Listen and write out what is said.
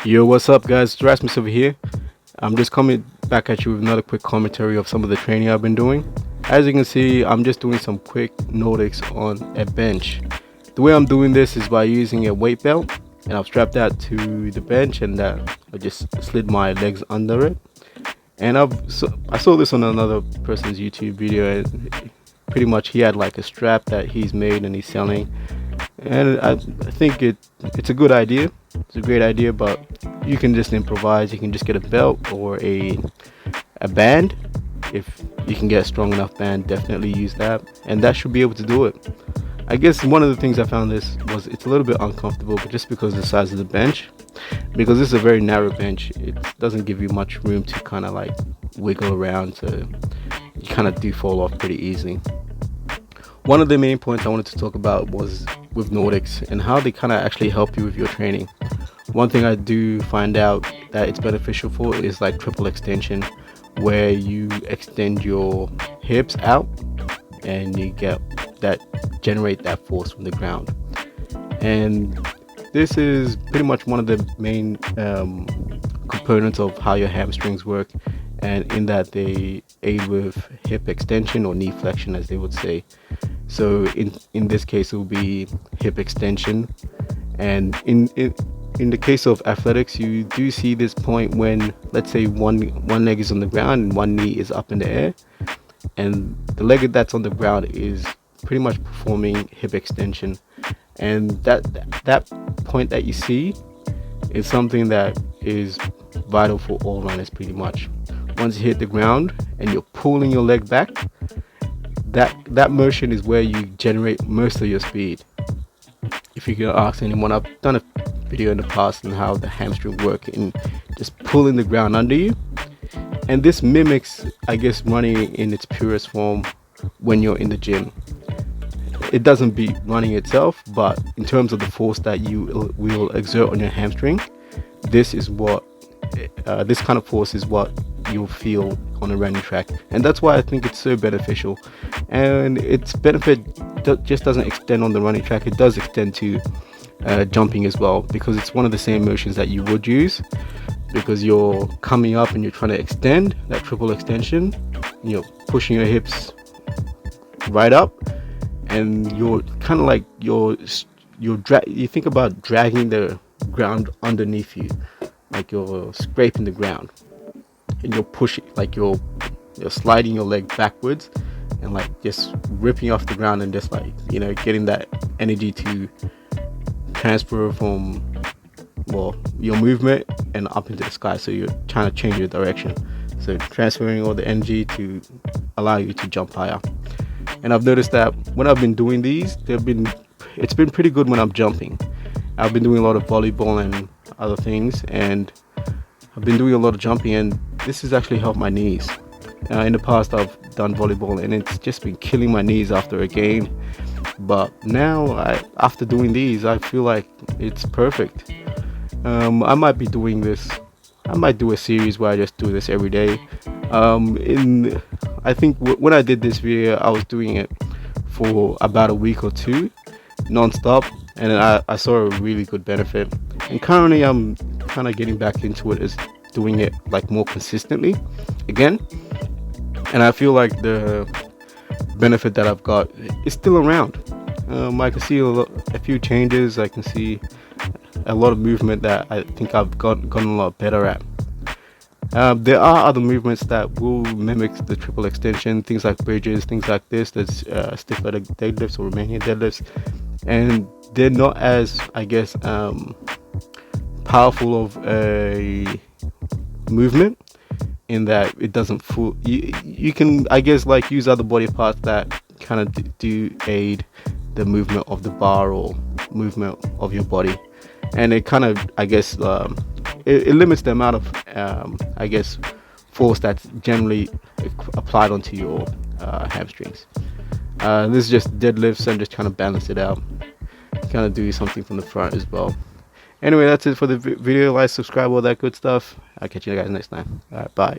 Yo, what's up, guys? It's Rasmus over here. I'm just coming back at you with another quick commentary of some of the training I've been doing. As you can see, I'm just doing some quick Nordics on a bench. The way I'm doing this is by using a weight belt, and I've strapped that to the bench, and I just slid my legs under it. And I saw this on another person's YouTube video, and pretty much he had like a strap that he's made and he's selling, and I think it's a good idea. It's a great idea, but you can just improvise. You can just get a belt or a band. If you can get a strong enough band, definitely use that, and that should be able to do it. I guess one of the things I found this was it's a little bit uncomfortable, but just because of the size of the bench, because this is a very narrow bench, it doesn't give you much room to kind of like wiggle around, so you kind of do fall off pretty easily. One of the main points I wanted to talk about was with Nordics and how they kind of actually help you with your training. One thing I do find out that it's beneficial for is like triple extension, where you extend your hips out and you generate that force from the ground. And this is pretty much one of the main components of how your hamstrings work, and in that they aid with hip extension or knee flexion, as they would say. So in this case it will be hip extension, and in the case of athletics, you do see this point when, let's say, one leg is on the ground and one knee is up in the air, and the leg that's on the ground is pretty much performing hip extension. And that point that you see is something that is vital for all runners pretty much. Once you hit the ground and you're pulling your leg back, that motion is where you generate most of your speed. If you can ask anyone, I've done a video in the past on how the hamstring work in just pulling the ground under you, and this mimics, I guess, running in its purest form when you're in the gym. It doesn't beat running itself, but in terms of the force that you will exert on your hamstring, this kind of force is what you'll feel on a running track, and that's why I think it's so beneficial. And its benefit just doesn't extend on the running track; it does extend to jumping as well, because it's one of the same motions that you would use, because you're coming up and you're trying to extend that triple extension. You're pushing your hips right up, and you're kind of like you think about dragging the ground underneath you, like you're scraping the ground, and you're pushing, like you're sliding your leg backwards and like just ripping off the ground, and just like, getting that energy to transfer from, well, your movement and up into the sky. So you're trying to change your direction, so transferring all the energy to allow you to jump higher. And I've noticed that when I've been doing these, it's been pretty good when I'm jumping. I've been doing a lot of volleyball and other things, and I've been doing a lot of jumping, and this has actually helped my knees. In the past I've done volleyball and it's just been killing my knees after a game, but now after doing these, I feel like it's perfect. I might be doing this. I might do a series where I just do this every day. I think when I did this video, I was doing it for about a week or two, non-stop, and I saw a really good benefit. And currently I'm kind of getting back into it, as doing it like more consistently again, and I feel like the benefit that I've got is still around. I can see a few changes. I can see a lot of movement that I think I've gotten a lot better at. There are other movements that will mimic the triple extension, things like bridges, things like this. There's stiff leg deadlifts or Romanian deadlifts, and they're not as, I guess, powerful of a movement, in that it doesn't fool you can, I guess, like, use other body parts that kind of do aid the movement of the bar or movement of your body, and it kind of, I guess, it limits the amount of I guess, force that's generally applied onto your hamstrings. This is just deadlifts and just trying to balance it out, kind of do something from the front as well. Anyway, that's it for the video. Like, subscribe, all that good stuff. I'll catch you guys next time. All right, bye.